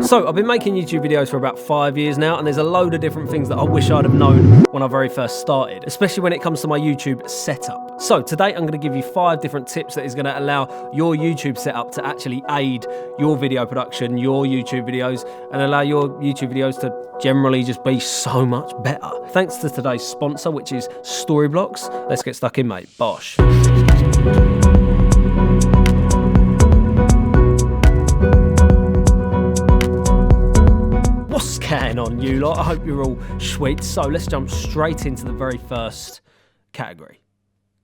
So I've been making YouTube videos for about 5 years now, and there's a load of different things that I wish I'd have known when I very first started, especially when it comes to my YouTube setup. So today I'm going to give you 5 different tips that is going to allow your YouTube setup to actually aid your video production, your YouTube videos, and allow your YouTube videos to generally just be so much better. Thanks to today's sponsor, which is Storyblocks. Let's get stuck in, mate. Bosh. What's going on, you lot? I hope you're all sweet. So let's jump straight into the very first category.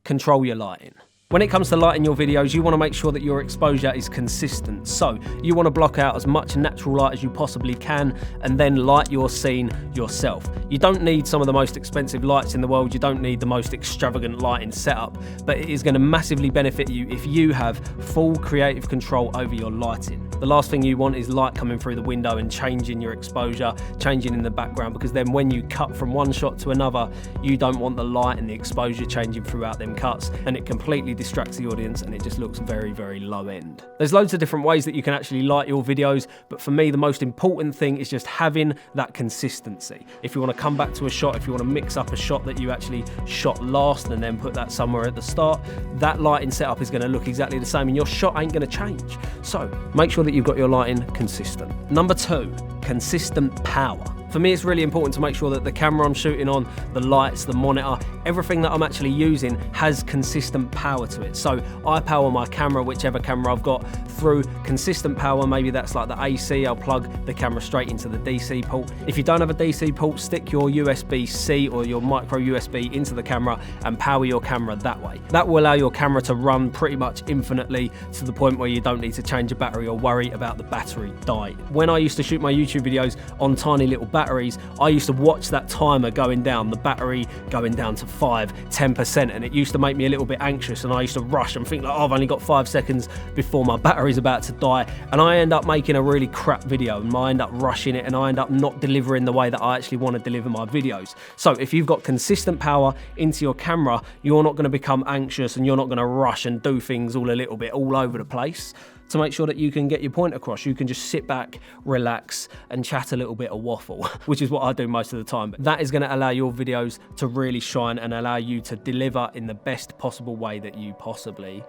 Control your lighting. When it comes to lighting your videos, you want to make sure that your exposure is consistent. So you want to block out as much natural light as you possibly can and then light your scene yourself. You don't need some of the most expensive lights in the world. You don't need the most extravagant lighting setup, but it is going to massively benefit you if you have full creative control over your lighting. The last thing you want is light coming through the window and changing your exposure, changing in the background, because then when you cut from one shot to another, you don't want the light and the exposure changing throughout them cuts, and it completely distracts the audience and it just looks very, very low end. There's loads of different ways that you can actually light your videos, but for me, the most important thing is just having that consistency. If you want to come back to a shot, if you want to mix up a shot that you actually shot last and then put that somewhere at the start, that lighting setup is going to look exactly the same and your shot ain't going to change. So make sure that you've got your lighting consistent. Number 2, consistent power. For me, it's really important to make sure that the camera I'm shooting on, the lights, the monitor, everything that I'm actually using has consistent power to it. So I power my camera, whichever camera I've got, through consistent power. Maybe that's like the AC, I'll plug the camera straight into the DC port. If you don't have a DC port, stick your USB-C or your micro USB into the camera and power your camera that way. That will allow your camera to run pretty much infinitely to the point where you don't need to change a battery or worry about the battery dying. When I used to shoot my YouTube videos on tiny little batteries, I used to watch that timer going down, the battery going down to 5–10%, and it used to make me a little bit anxious, and I used to rush and think like, oh, I've only got 5 seconds before my battery's about to die, and I end up making a really crap video, and I end up rushing it, and I end up not delivering the way that I actually want to deliver my videos. So if you've got consistent power into your camera, you're not going to become anxious and you're not going to rush and do things all a little bit all over the place. To make sure that you can get your point across, you can just sit back, relax, and chat a little bit of waffle, which is what I do most of the time. But that is going to allow your videos to really shine and allow you to deliver in the best possible way that you possibly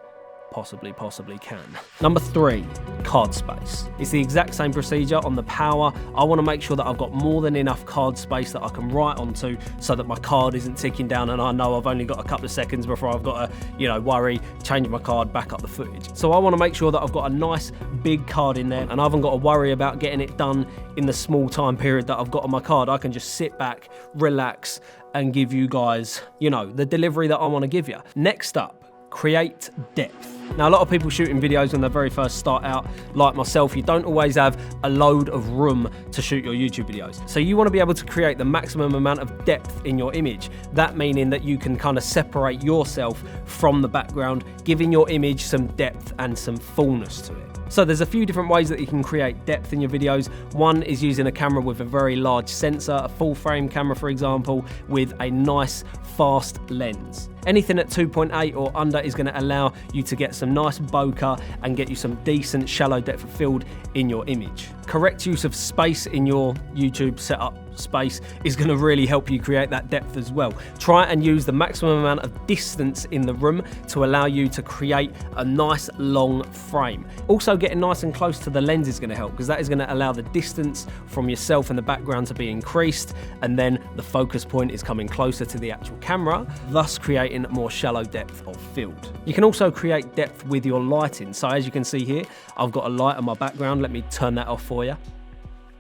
can. Number 3, card space. It's the exact same procedure on the power. I want to make sure that I've got more than enough card space that I can write onto so that my card isn't ticking down and I know I've only got a couple of seconds before I've got to, worry, change my card, back up the footage. So I want to make sure that I've got a nice big card in there and I haven't got to worry about getting it done in the small time period that I've got on my card. I can just sit back, relax, and give you guys, the delivery that I want to give you. Next up, create depth. Now, a lot of people shooting videos when they very first start out, like myself, you don't always have a load of room to shoot your YouTube videos. So you want to be able to create the maximum amount of depth in your image. That meaning that you can kind of separate yourself from the background, giving your image some depth and some fullness to it. So there's a few different ways that you can create depth in your videos. One is using a camera with a very large sensor, a full frame camera, for example, with a nice fast lens. Anything at 2.8 or under is going to allow you to get some nice bokeh and get you some decent shallow depth of field in your image. Correct use of space in your YouTube setup space is going to really help you create that depth as well. Try and use the maximum amount of distance in the room to allow you to create a nice long frame. Also, getting nice and close to the lens is going to help because that is going to allow the distance from yourself and the background to be increased, and then the focus point is coming closer to the actual camera, thus creating more shallow depth of field. You can also create depth with your lighting. So as you can see here, I've got a light on my background. Let me turn that off for you.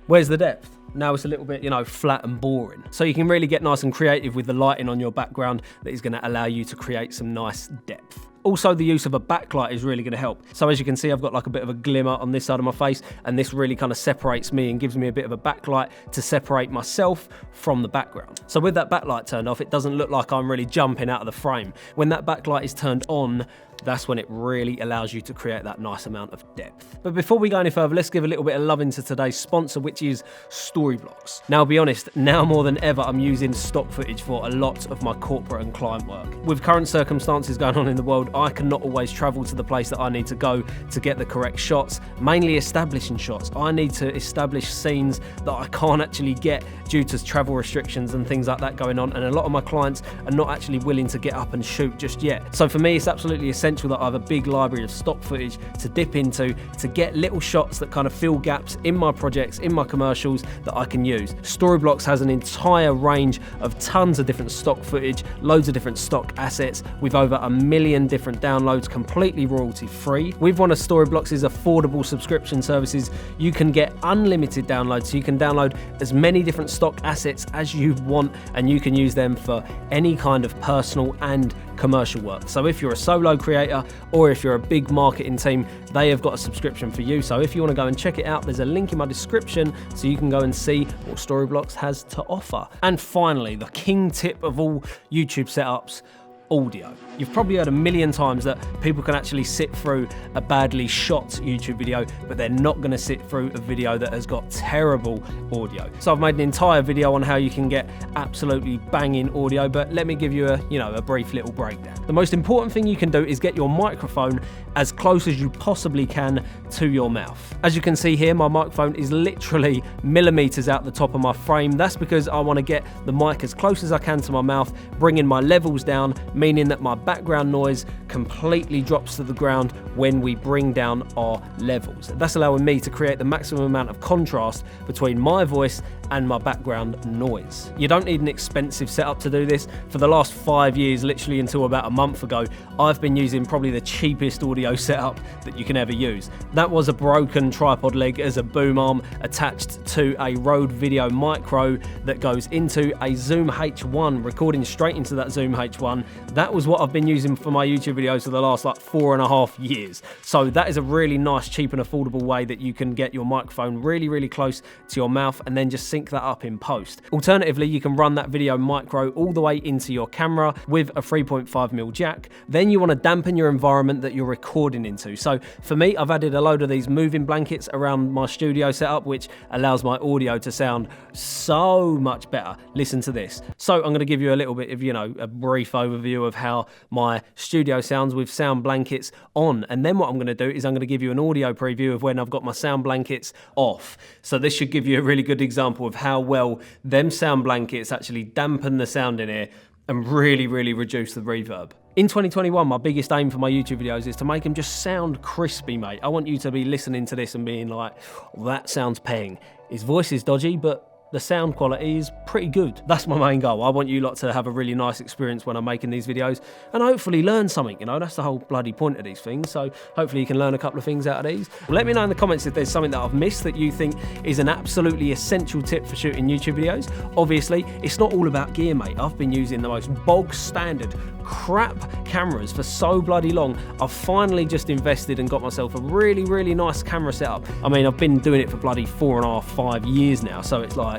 Where's the depth? Now it's a little bit, flat and boring. So you can really get nice and creative with the lighting on your background that is going to allow you to create some nice depth. Also, the use of a backlight is really going to help. So as you can see, I've got like a bit of a glimmer on this side of my face, and this really kind of separates me and gives me a bit of a backlight to separate myself from the background. So with that backlight turned off, it doesn't look like I'm really jumping out of the frame. When that backlight is turned on, that's when it really allows you to create that nice amount of depth. But before we go any further, let's give a little bit of love into today's sponsor, which is Storyblocks. Now, I'll be honest, now more than ever, I'm using stock footage for a lot of my corporate and client work. With current circumstances going on in the world, I cannot always travel to the place that I need to go to get the correct shots, mainly establishing shots. I need to establish scenes that I can't actually get due to travel restrictions and things like that going on, and a lot of my clients are not actually willing to get up and shoot just yet. So for me, it's absolutely essential that I have a big library of stock footage to dip into to get little shots that kind of fill gaps in my projects, in my commercials that I can use. Storyblocks has an entire range of tons of different stock footage, loads of different stock assets with over 1 million different downloads, completely royalty free. With one of Storyblocks' affordable subscription services, you can get unlimited downloads, so you can download as many different stock assets as you want, and you can use them for any kind of personal and commercial work. So if you're a solo creator or if you're a big marketing team, they have got a subscription for you. So if you want to go and check it out, there's a link in my description so you can go and see what Storyblocks has to offer. And finally, the king tip of all YouTube setups: audio. You've probably heard a million times that people can actually sit through a badly shot YouTube video, but they're not going to sit through a video that has got terrible audio. So I've made an entire video on how you can get absolutely banging audio, but let me give you a brief little breakdown. The most important thing you can do is get your microphone as close as you possibly can to your mouth. As you can see here, my microphone is literally millimeters out the top of my frame. That's because I want to get the mic as close as I can to my mouth, bringing my levels down, meaning that my background noise completely drops to the ground when we bring down our levels. That's allowing me to create the maximum amount of contrast between my voice and my background noise. You don't need an expensive setup to do this. For the last 5 years, literally until about a month ago, I've been using probably the cheapest audio setup that you can ever use. That was a broken tripod leg as a boom arm attached to a Rode Video Micro that goes into a Zoom H1, recording straight into that Zoom H1. That was what I've been using for my YouTube videos for the last 4.5 years. So that is a really nice, cheap and affordable way that you can get your microphone really, really close to your mouth and then just sync that up in post. Alternatively, you can run that Video Micro all the way into your camera with a 3.5mm jack. Then you want to dampen your environment that you're recording into. So for me, I've added a load of these moving blankets around my studio setup, which allows my audio to sound so much better. Listen to this. So I'm going to give you a little bit of, a brief overview of how my studio sounds with sound blankets on. And then what I'm going to do is I'm going to give you an audio preview of when I've got my sound blankets off. So this should give you a really good example of how well them sound blankets actually dampen the sound in here and really, really reduce the reverb. In 2021, my biggest aim for my YouTube videos is to make them just sound crispy, mate. I want you to be listening to this and being like, oh, that sounds peng. His voice is dodgy, but the sound quality is pretty good. That's my main goal. I want you lot to have a really nice experience when I'm making these videos and hopefully learn something, that's the whole bloody point of these things. So hopefully you can learn a couple of things out of these. Well, let me know in the comments if there's something that I've missed that you think is an absolutely essential tip for shooting YouTube videos. Obviously, it's not all about gear, mate. I've been using the most bog standard crap cameras for so bloody long. I've finally just invested and got myself a really, really nice camera setup. I mean, I've been doing it for bloody 4.5, 5 years now. So it's like,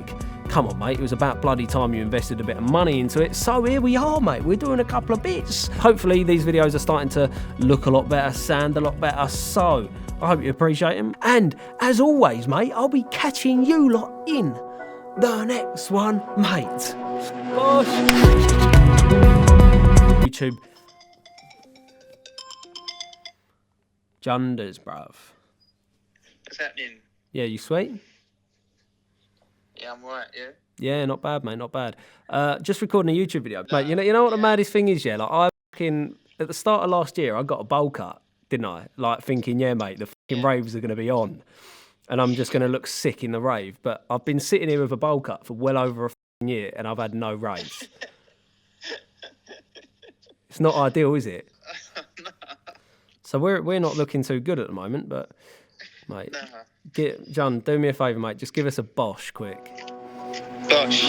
come on, mate, it was about bloody time you invested a bit of money into it. So here we are, mate, we're doing a couple of bits. Hopefully these videos are starting to look a lot better, sound a lot better. So I hope you appreciate them. And as always, mate, I'll be catching you lot in the next one, mate. Gosh. YouTube. Junders, bruv. What's happening? Yeah, you sweet? Yeah, I'm alright, yeah? Yeah, not bad, mate, not bad. Just recording a YouTube video. Mate, you know what the maddest thing is, yeah? Like, at the start of last year, I got a bowl cut, didn't I? Like, thinking, yeah, mate, the fucking raves are going to be on. And I'm just going to look sick in the rave. But I've been sitting here with a bowl cut for well over a fucking year, and I've had no raves. It's not ideal, is it? No. So we're not looking too good at the moment, but, mate, John, do me a favour, mate. Just give us a bosh quick. Bosh.